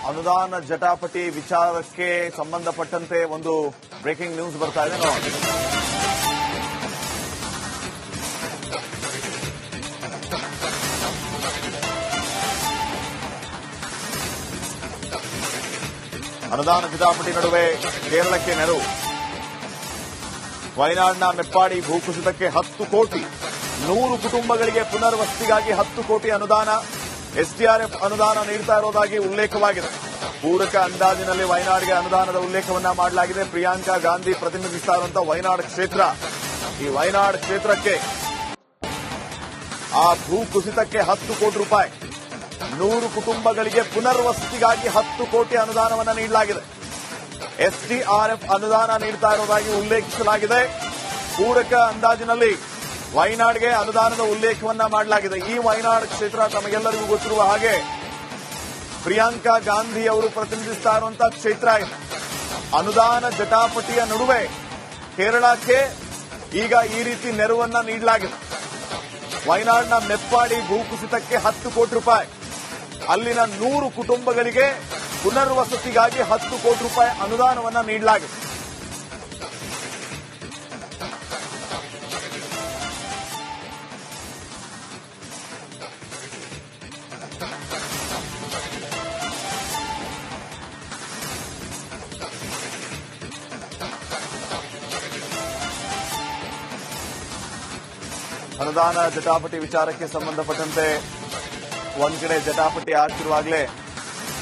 ಅನುದಾನ ಜಟಾಪಟಿ ವಿಚಾರಕ್ಕೆ ಸಂಬಂಧಪಟ್ಟಂತೆ ಒಂದು ಬ್ರೇಕಿಂಗ್ ನ್ಯೂಸ್ ಬರ್ತಾ ಇದೆ ನೋಡಿ. ಅನುದಾನ ಜಟಾಪಟಿ ನಡುವೆ ಕೇರಳಕ್ಕೆ ನೆರವು. ವಯನಾಡ್ನ ಮೆಪ್ಪಾಡಿ ಭೂಕುಸಿತಕ್ಕೆ 10 ಕೋಟಿ, 100 ಕುಟುಂಬಗಳಿಗೆ ಪುನರ್ವಸತಿಗಾಗಿ 10 ಕೋಟಿ ಅನುದಾನ. ಎಸ್ಡಿಆರ್ಎಫ್ ಅನುದಾನ ನೀಡುತ್ತಾ ಇರುವುದಾಗಿ ಉಲ್ಲೇಖವಾಗಿದೆ. ಪೂರಕ ಅಂದಾಜಿನಲ್ಲಿ ವಯನಾಡ್ಗೆ ಅನುದಾನದ ಉಲ್ಲೇಖವನ್ನ ಮಾಡಲಾಗಿದೆ. ಪ್ರಿಯಾಂಕಾ ಗಾಂಧಿ ಪ್ರತಿನಿಧಿಸ್ತಾ ಇರುವಂತಹ ವಯನಾಡ್ ಕ್ಷೇತ್ರ, ಈ ವಯನಾಡ್ ಕ್ಷೇತ್ರಕ್ಕೆ ಆ ಭೂಕುಸಿತಕ್ಕೆ 10 ಕೋಟಿ ರೂಪಾಯಿ, 100 ಕುಟುಂಬಗಳಿಗೆ ಪುನರ್ವಸತಿಗಾಗಿ 10 ಕೋಟಿ ಅನುದಾನವನ್ನು ನೀಡಲಾಗಿದೆ. ಎಸ್ಡಿಆರ್ಎಫ್ ಅನುದಾನ ನೀಡುತ್ತಾ ಇರುವುದಾಗಿ ಉಲ್ಲೇಖಿಸಲಾಗಿದೆ. ಪೂರಕ ಅಂದಾಜಿನಲ್ಲಿ ವಯನಾಡ್ಗೆ ಅನುದಾನದ ಉಲ್ಲೇಖವನ್ನ ಮಾಡಲಾಗಿದೆ. ಈ ವಯನಾಡ್ ಕ್ಷೇತ್ರ ತಮಗೆಲ್ಲರಿಗೂ ಗೊತ್ತಿರುವ ಹಾಗೆ ಪ್ರಿಯಾಂಕಾ ಗಾಂಧಿ ಅವರು ಪ್ರತಿನಿಧಿಸ್ತಾ ಇರುವಂತಹ ಕ್ಷೇತ್ರ ಇದೆ. ಅನುದಾನ ಜಟಾಪಟಿಯ ನಡುವೆ ಕೇರಳಕ್ಕೆ ಈಗ ಈ ರೀತಿ ನೆರವನ್ನ ನೀಡಲಾಗಿದೆ. ವಯನಾಡ್ನ ಮೆಪ್ಪಾಡಿ ಭೂಕುಸಿತಕ್ಕೆ 10 ಕೋಟಿ ರೂಪಾಯಿ, ಅಲ್ಲಿನ 100 ಕುಟುಂಬಗಳಿಗೆ ಪುನರ್ವಸತಿಗಾಗಿ 10 ಕೋಟಿ ರೂಪಾಯಿ ಅನುದಾನವನ್ನ ನೀಡಲಾಗಿದೆ. ಅನುದಾನ ಜಟಾಪಟಿ ವಿಚಾರಕ್ಕೆ ಸಂಬಂಧಪಟ್ಟಂತೆ ಒಂದ್ ಕಡೆ ಜಟಾಪಟಿ ಆಗ್ತಿರುವಾಗಲೇ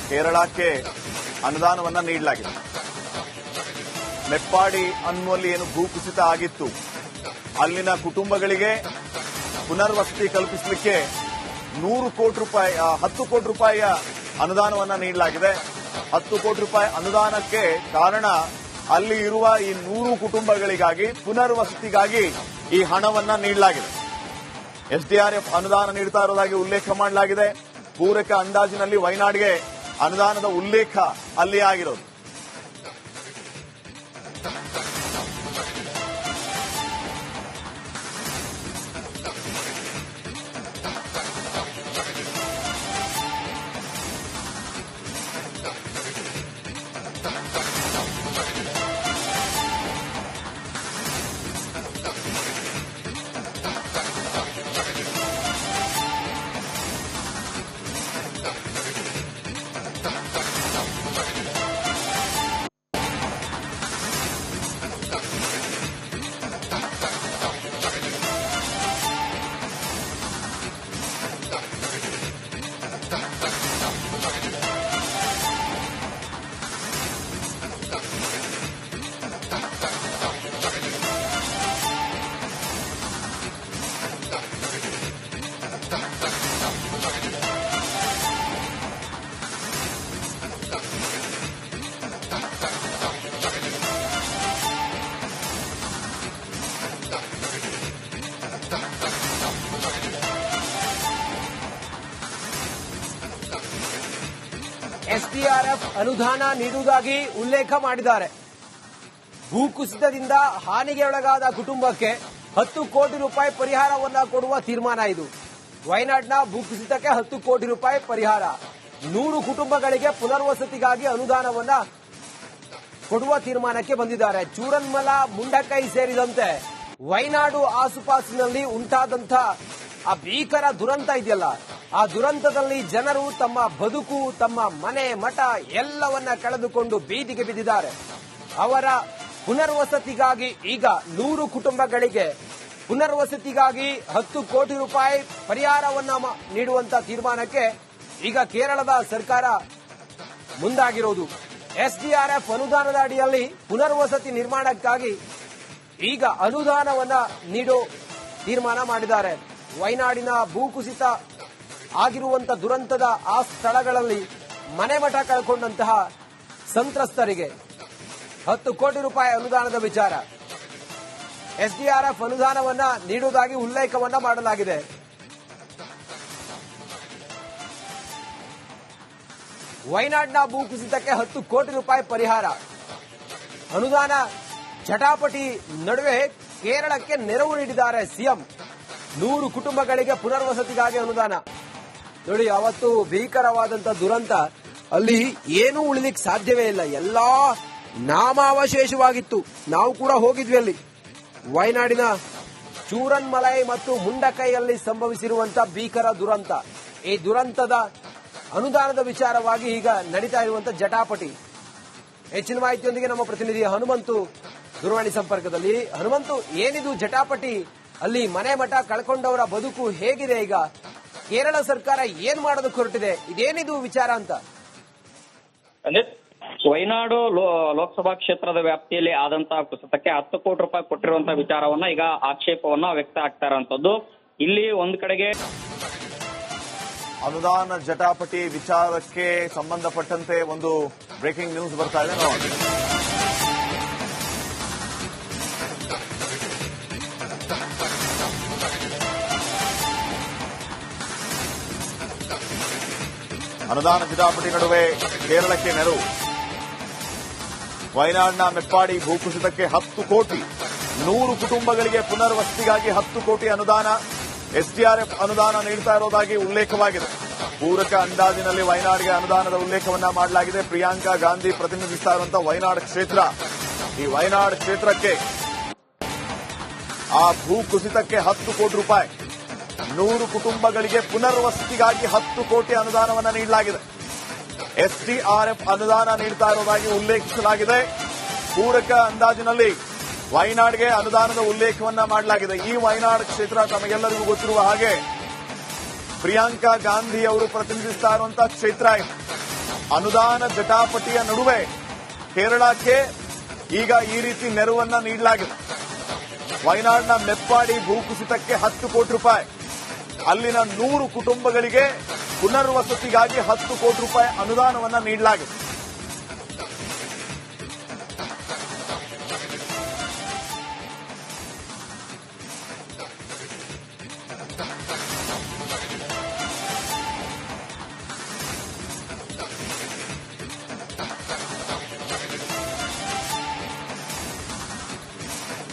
ಕೇರಳಕ್ಕೆ ಅನುದಾನವನ್ನ ನೀಡಲಾಗಿದೆ. ಮೆಪ್ಪಾಡಿ ಅನ್ನುವಲ್ಲಿ ಏನು ಭೂಕುಸಿತ ಆಗಿತ್ತು, ಅಲ್ಲಿನ ಕುಟುಂಬಗಳಿಗೆ ಪುನರ್ವಸತಿ ಕಲ್ಪಿಸಲಿಕ್ಕೆ 100 ಕೋಟಿ ರೂಪಾಯಿ 10 ಕೋಟಿ ರೂಪಾಯಿಯ ಅನುದಾನವನ್ನ ನೀಡಲಾಗಿದೆ. 10 ಕೋಟಿ ರೂಪಾಯಿ ಅನುದಾನಕ್ಕೆ ಕಾರಣ ಅಲ್ಲಿ ಇರುವ ಈ 100 ಕುಟುಂಬಗಳಿಗಾಗಿ ಪುನರ್ವಸತಿಗಾಗಿ ಈ ಹಣವನ್ನ ನೀಡಲಾಗಿದೆ. ಎಸ್ಡಿಆರ್ಎಫ್ ಅನುದಾನ ನೀಡುತ್ತಾ ಇರುವುದಾಗಿ ಉಲ್ಲೇಖ ಮಾಡಲಾಗಿದೆ. ಪೂರಕ ಅಂದಾಜಿನಲ್ಲಿ ವಯನಾಡ್ಗೆ ಅನುದಾನದ ಉಲ್ಲೇಖ ಅಲ್ಲಿ ಆಗಿರೋದು. ಎಸ್ಡಿಆರ್ಎಫ್ ಅನುದಾನ ನೀಡುವುದಾಗಿ ಉಲ್ಲೇಖ ಮಾಡಿದ್ದಾರೆ. ಭೂಕುಸಿತದಿಂದ ಹಾನಿಗೆ ಒಳಗಾದ ಕುಟುಂಬಕ್ಕೆ 10 ಕೋಟಿ ರೂಪಾಯಿ ಪರಿಹಾರವನ್ನ ಕೊಡುವ ತೀರ್ಮಾನ ಇದು. ವಯನಾಡ್ನ ಭೂಕುಸಿತಕ್ಕೆ 10 ಕೋಟಿ ರೂಪಾಯಿ ಪರಿಹಾರ, 100 ಕುಟುಂಬಗಳಿಗೆ ಪುನರ್ವಸತಿಗಾಗಿ ಅನುದಾನವನ್ನ ಕೊಡುವ ತೀರ್ಮಾನಕ್ಕೆ ಬಂದಿದ್ದಾರೆ. ಚೂರನ್ಮಲ, ಮುಂಡಕೈ ಸೇರಿದಂತೆ ವಯನಾಡು ಆಸುಪಾಸಿನಲ್ಲಿ ಉಂಟಾದಂಥ ಆ ಭೀಕರ ದುರಂತ ಇದೆಯಲ್ಲ, ಆ ದುರಂತದಲ್ಲಿ ಜನರು ತಮ್ಮ ಬದುಕು, ತಮ್ಮ ಮನೆ ಮಠ ಎಲ್ಲವನ್ನ ಕಳೆದುಕೊಂಡು ಬೀದಿಗೆ ಬಿದ್ದಿದ್ದಾರೆ. ಅವರ ಪುನರ್ವಸತಿಗಾಗಿ ಈಗ 100 ಕುಟುಂಬಗಳಿಗೆ ಪುನರ್ವಸತಿಗಾಗಿ 10 ಕೋಟಿ ರೂಪಾಯಿ ಪರಿಹಾರವನ್ನ ನೀಡುವಂತ ತೀರ್ಮಾನಕ್ಕೆ ಈಗ ಕೇರಳದ ಸರ್ಕಾರ ಮುಂದಾಗಿರೋದು. ಎಸ್ಡಿಆರ್ಎಫ್ ಅನುದಾನದ ಅಡಿಯಲ್ಲಿ ಪುನರ್ವಸತಿ ನಿರ್ಮಾಣಕ್ಕಾಗಿ ಈಗ ಅನುದಾನವನ್ನ ನೀಡೋ ತೀರ್ಮಾನ ಮಾಡಿದ್ದಾರೆ. ವಯನಾಡಿನ ಭೂಕುಸಿತ ಆಗಿರುವಂತಹ ದುರಂತದ ಆ ಸ್ಥಳಗಳಲ್ಲಿ ಮನೆ ಮಠ ಕಳ್ಕೊಂಡಂತಹ ಸಂತ್ರಸ್ತರಿಗೆ 10 ಕೋಟಿ ರೂಪಾಯಿ ಅನುದಾನದ ವಿಚಾರ. ಎಸ್ಡಿಆರ್ಎಫ್ ಅನುದಾನವನ್ನ ನೀಡುವುದಾಗಿ ಉಲ್ಲೇಖವನ್ನ ಮಾಡಲಾಗಿದೆ. ವಯನಾಡ್ನ ಭೂಕುಸಿತಕ್ಕೆ 10 ಕೋಟಿ ರೂಪಾಯಿ ಪರಿಹಾರ. ಅನುದಾನ ಜಟಾಪಟಿ ನಡುವೆ ಕೇರಳಕ್ಕೆ ನೆರವು ನೀಡಿದ್ದಾರೆ ಸಿಎಂ. 100 ಕುಟುಂಬಗಳಿಗೆ ಪುನರ್ವಸತಿಗಾಗಿ ಅನುದಾನ. ನೋಡಿ, ಅವತ್ತು ಭೀಕರವಾದಂತಹ ದುರಂತ ಅಲ್ಲಿ ಏನೂ ಉಳಿಲಿಕ್ಕೆ ಸಾಧ್ಯವೇ ಇಲ್ಲ, ಎಲ್ಲಾ ನಾಮಾವಶೇಷವಾಗಿತ್ತು. ನಾವು ಕೂಡ ಹೋಗಿದ್ವಿ ಅಲ್ಲಿ. ವಯನಾಡಿನ ಚೂರನ್ಮಲೈ ಮತ್ತು ಮುಂಡಕೈಯಲ್ಲಿ ಸಂಭವಿಸಿರುವಂತಹ ಭೀಕರ ದುರಂತ, ಈ ದುರಂತದ ಅನುದಾನದ ವಿಚಾರವಾಗಿ ಈಗ ನಡೀತಾ ಇರುವಂತಹ ಜಟಾಪಟಿ. ಹೆಚ್ಚಿನ ಮಾಹಿತಿಯೊಂದಿಗೆ ನಮ್ಮ ಪ್ರತಿನಿಧಿ ಹನುಮಂತು ದೂರವಾಣಿ ಸಂಪರ್ಕದಲ್ಲಿ. ಹನುಮಂತು, ಏನಿದು ಜಟಾಪಟಿ? ಅಲ್ಲಿ ಮನೆ ಮಠ ಕಳ್ಕೊಂಡವರ ಬದುಕು ಹೇಗಿದೆ? ಈಗ ಕೇರಳ ಸರ್ಕಾರ ಏನ್ ಮಾಡೋದಕ್ಕೆ ಹೊರಟಿದೆ? ಇದೇನಿದು ವಿಚಾರ ಅಂತ? ವಯನಾಡು ಲೋಕಸಭಾ ಕ್ಷೇತ್ರದ ವ್ಯಾಪ್ತಿಯಲ್ಲಿ ಆದಂತಹ ಕುಸಿತಕ್ಕೆ 10 ಕೋಟಿ ರೂಪಾಯಿ ಕೊಟ್ಟಿರುವಂತಹ ವಿಚಾರವನ್ನ ಈಗ ಆಕ್ಷೇಪವನ್ನ ವ್ಯಕ್ತ ಆಗ್ತಾ ಇರುವಂತದ್ದು. ಇಲ್ಲಿ ಒಂದ್ ಕಡೆಗೆ ಅನುದಾನ ಜಟಾಪಟಿ ವಿಚಾರಕ್ಕೆ ಸಂಬಂಧಪಟ್ಟಂತೆ ಒಂದು ಬ್ರೇಕಿಂಗ್ ನ್ಯೂಸ್ ಬರ್ತಾ ಇದೆ ನೋಡಿ. ಅನುದಾನ ಜಟಾಪಟಿ ನಡುವೆ ಕೇರಳಕ್ಕೆ ನೆರವು. ವಯನಾಡಿನ ಮೆಪ್ಪಾಡಿ ಭೂಕುಸಿತಕ್ಕೆ 10 ಕೋಟಿ, 100 ಕುಟುಂಬಗಳಿಗೆ ಪುನರ್ವಸತಿಗಾಗಿ 10 ಕೋಟಿ ಅನುದಾನ, ಎಸ್ಡಿಆರ್ಎಫ್ ಅನುದಾನ ನೀಡುತ್ತಾ ಇರುವುದಾಗಿ ಉಲ್ಲೇಖವಾಗಿದೆ. ಪೂರಕ ಅಂದಾಜಿನಲ್ಲಿ ವಯನಾಡಿಗೆ ಅನುದಾನದ ಉಲ್ಲೇಖವನ್ನ ಮಾಡಲಾಗಿದೆ. ಪ್ರಿಯಾಂಕಾ ಗಾಂಧಿ ಪ್ರತಿನಿಧಿಸ್ತಾ ಇರುವಂತಹ ವಯನಾಡ್ ಕ್ಷೇತ್ರ, ಈ ವಯನಾಡ್ ಕ್ಷೇತ್ರಕ್ಕೆ ಆ ಭೂಕುಸಿತಕ್ಕೆ 10 ಕೋಟಿ ರೂಪಾಯಿ, 100 ಕುಟುಂಬಗಳಿಗೆ ಪುನರ್ವಸತಿಗಾಗಿ 10 ಕೋಟಿ ಅನುದಾನವನ್ನು ನೀಡಲಾಗಿದೆ. ಎಸ್ಡಿಆರ್ಎಫ್ ಅನುದಾನ ನೀಡುತ್ತಾ ಇರುವುದಾಗಿ ಉಲ್ಲೇಖಿಸಲಾಗಿದೆ. ಪೂರಕ ಅಂದಾಜಿನಲ್ಲಿ ವಯನಾಡ್ಗೆ ಅನುದಾನದ ಉಲ್ಲೇಖವನ್ನ ಮಾಡಲಾಗಿದೆ. ಈ ವಯನಾಡ್ ಕ್ಷೇತ್ರ ತಮಗೆಲ್ಲರಿಗೂ ಗೊತ್ತಿರುವ ಹಾಗೆ ಪ್ರಿಯಾಂಕಾ ಗಾಂಧಿ ಅವರು ಪ್ರತಿನಿಧಿಸ್ತಾ ಇರುವಂತಹ ಕ್ಷೇತ್ರ ಇದೆ. ಅನುದಾನ ಜಟಾಪಟಿಯ ನಡುವೆ ಕೇರಳಕ್ಕೆ ಈಗ ಈ ರೀತಿ ನೆರವನ್ನ ನೀಡಲಾಗಿದೆ. ವಯನಾಡ್ನ ಮೆಪ್ಪಾಡಿ ಭೂಕುಸಿತಕ್ಕೆ 10 ಕೋಟಿ ರೂಪಾಯಿ, ಅಲ್ಲಿನ 100 ಕುಟುಂಬಗಳಿಗೆ ಪುನರ್ವಸತಿಗಾಗಿ 10 ಕೋಟಿ ರೂಪಾಯಿ ಅನುದಾನವನ್ನ ನೀಡಲಾಗಿದೆ.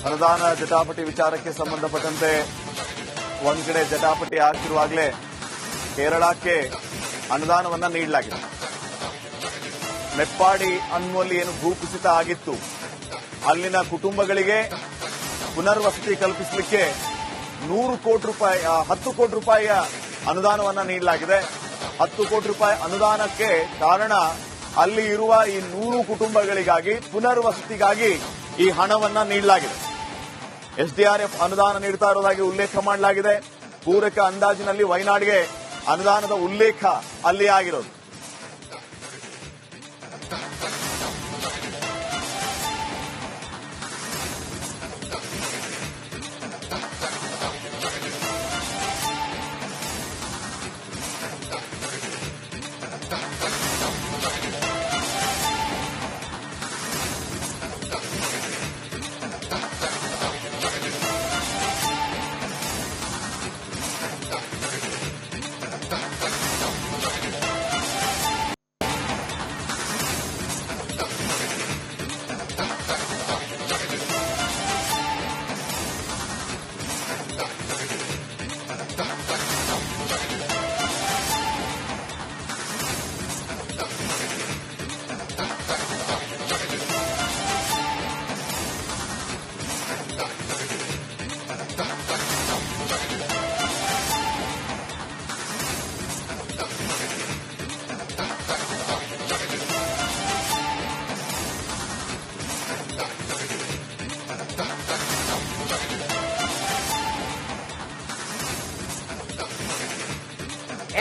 ಅನುದಾನ ಜಟಾಪಟಿ ವಿಚಾರಕ್ಕೆ ಸಂಬಂಧಪಟ್ಟಂತೆ ಒಂದ್ ಕಡೆ ಜಟಾಪಟಿ ಆಗ್ತಿರುವಾಗಲೇ ಕೇರಳಕ್ಕೆ ಅನುದಾನವನ್ನ ನೀಡಲಾಗಿದೆ. ಮೆಪ್ಪಾಡಿ ಅನ್ನುವಲ್ಲಿ ಏನು ಭೂಕುಸಿತ ಆಗಿತ್ತು, ಅಲ್ಲಿನ ಕುಟುಂಬಗಳಿಗೆ ಪುನರ್ವಸತಿ ಕಲ್ಪಿಸಲಿಕ್ಕೆ 100 ಕೋಟಿ ರೂಪಾಯಿ 10 ಕೋಟಿ ರೂಪಾಯಿಯ ಅನುದಾನವನ್ನ ನೀಡಲಾಗಿದೆ. 10 ಕೋಟಿ ರೂಪಾಯಿ ಅನುದಾನಕ್ಕೆ ಕಾರಣ ಅಲ್ಲಿ ಇರುವ ಈ 100 ಕುಟುಂಬಗಳಿಗಾಗಿ ಪುನರ್ವಸತಿಗಾಗಿ ಈ ಹಣವನ್ನ ನೀಡಲಾಗಿದೆ. ಎಸ್ಡಿಆರ್ಎಫ್ ಅನುದಾನ ನೀಡುತ್ತಾ ಇರುವುದಾಗಿ ಉಲ್ಲೇಖ ಮಾಡಲಾಗಿದೆ. ಪೂರಕ ಅಂದಾಜಿನಲ್ಲಿ ವಯನಾಡಿಗೆ ಅನುದಾನದ ಉಲ್ಲೇಖ ಅಲ್ಲಿ ಆಗಿರೋದು.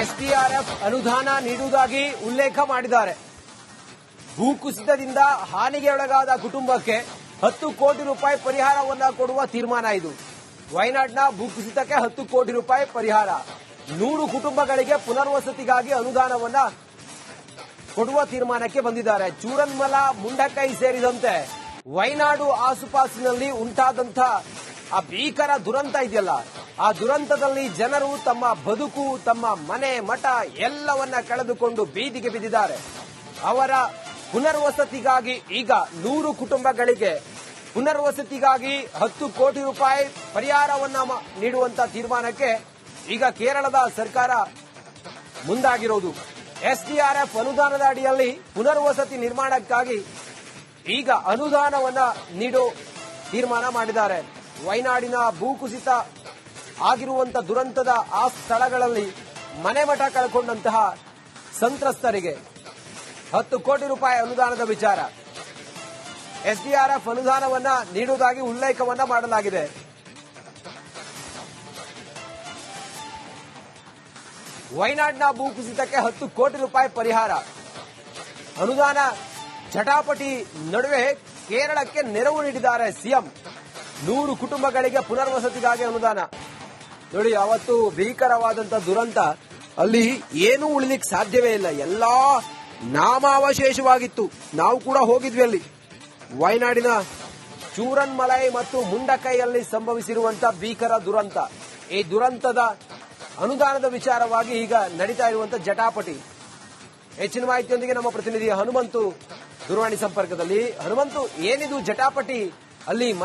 ಎಸ್ಡಿಆರ್ಎಫ್ ಅನುದಾನ ನೀಡುವುದಾಗಿ ಉಲ್ಲೇಖ ಮಾಡಿದ್ದಾರೆ. ಭೂಕುಸಿತದಿಂದ ಹಾನಿಗೆ ಒಳಗಾದ ಕುಟುಂಬಕ್ಕೆ 10 ಕೋಟಿ ರೂಪಾಯಿ ಪರಿಹಾರವನ್ನ ಕೊಡುವ ತೀರ್ಮಾನ ಇದು. ವಯನಾಡ್ನ ಭೂಕುಸಿತಕ್ಕೆ 10 ಕೋಟಿ ರೂಪಾಯಿ ಪರಿಹಾರ, 100 ಕುಟುಂಬಗಳಿಗೆ ಪುನರ್ವಸತಿಗಾಗಿ ಅನುದಾನವನ್ನ ಕೊಡುವ ತೀರ್ಮಾನಕ್ಕೆ ಬಂದಿದ್ದಾರೆ. ಚೂರನ್ಮಲ, ಮುಂಡಕೈ ಸೇರಿದಂತೆ ವಯನಾಡು ಆಸುಪಾಸಿನಲ್ಲಿ ಉಂಟಾದಂಥ ಆ ಭೀಕರ ದುರಂತ ಇದೆಯಲ್ಲ, ಆ ದುರಂತದಲ್ಲಿ ಜನರು ತಮ್ಮ ಬದುಕು, ತಮ್ಮ ಮನೆ ಮಠ ಎಲ್ಲವನ್ನ ಕಳೆದುಕೊಂಡು ಬೀದಿಗೆ ಬಿದ್ದಿದ್ದಾರೆ. ಅವರ ಪುನರ್ವಸತಿಗಾಗಿ ಈಗ 100 ಕುಟುಂಬಗಳಿಗೆ ಪುನರ್ವಸತಿಗಾಗಿ 10 ಕೋಟಿ ರೂಪಾಯಿ ಪರಿಹಾರವನ್ನ ನೀಡುವಂತ ತೀರ್ಮಾನಕ್ಕೆ ಈಗ ಕೇರಳದ ಸರ್ಕಾರ ಮುಂದಾಗಿರೋದು. ಎಸ್ಡಿಆರ್ಎಫ್ ಅನುದಾನದ ಅಡಿಯಲ್ಲಿ ಪುನರ್ವಸತಿ ನಿರ್ಮಾಣಕ್ಕಾಗಿ ಈಗ ಅನುದಾನವನ್ನ ನೀಡೋ ತೀರ್ಮಾನ ಮಾಡಿದ್ದಾರೆ. ವಯನಾಡಿನ ಭೂಕುಸಿತ ಆಗಿರುವಂತಹ ದುರಂತದ ಆ ಸ್ಥಳಗಳಲ್ಲಿ ಮನೆ ಮಠ ಕಳ್ಕೊಂಡಂತಹ ಸಂತ್ರಸ್ತರಿಗೆ 10 ಕೋಟಿ ರೂಪಾಯಿ ಅನುದಾನದ ವಿಚಾರ. ಎಸ್ಡಿಆರ್ಎಫ್ ಅನುದಾನವನ್ನ ನೀಡುವುದಾಗಿ ಉಲ್ಲೇಖವನ್ನ ಮಾಡಲಾಗಿದೆ. ವಯನಾಡಿನ ಭೂಕುಸಿತಕ್ಕೆ 10 ಕೋಟಿ ರೂಪಾಯಿ ಪರಿಹಾರ ಅನುದಾನ ಜಟಾಪಟಿ ನಡುವೆ ಕೇರಳಕ್ಕೆ ನೆರವು ನೀಡಿದ್ದಾರೆ ಸಿಎಂ. 100 ಕುಟುಂಬಗಳಿಗೆ ಪುನರ್ವಸತಿಗಾಗಿ ಅನುದಾನ. ನೋಡಿ, ಅವತ್ತು ಭೀಕರವಾದಂತಹ ದುರಂತ, ಅಲ್ಲಿ ಏನೂ ಉಳಿಲಿಕ್ಕೆ ಸಾಧ್ಯವೇ ಇಲ್ಲ, ಎಲ್ಲಾ ನಾಮಾವಶೇಷವಾಗಿತ್ತು. ನಾವು ಕೂಡ ಹೋಗಿದ್ವಿ ಅಲ್ಲಿ. ವಯನಾಡಿನ ಚೂರನ್ಮಲೈ ಮತ್ತು ಮುಂಡಕೈಯಲ್ಲಿ ಸಂಭವಿಸಿರುವಂತಹ ಭೀಕರ ದುರಂತ. ಈ ದುರಂತದ ಅನುದಾನದ ವಿಚಾರವಾಗಿ ಈಗ ನಡೀತಾ ಇರುವಂತಹ ಜಟಾಪಟಿ. ಹೆಚ್ಚಿನ ಮಾಹಿತಿಯೊಂದಿಗೆ ನಮ್ಮ ಪ್ರತಿನಿಧಿ ಹನುಮಂತು ದೂರವಾಣಿ ಸಂಪರ್ಕದಲ್ಲಿ. ಹನುಮಂತು, ಏನಿದು ಜಟಾಪಟಿ? ಅಲ್ಲಿ ಮನೆ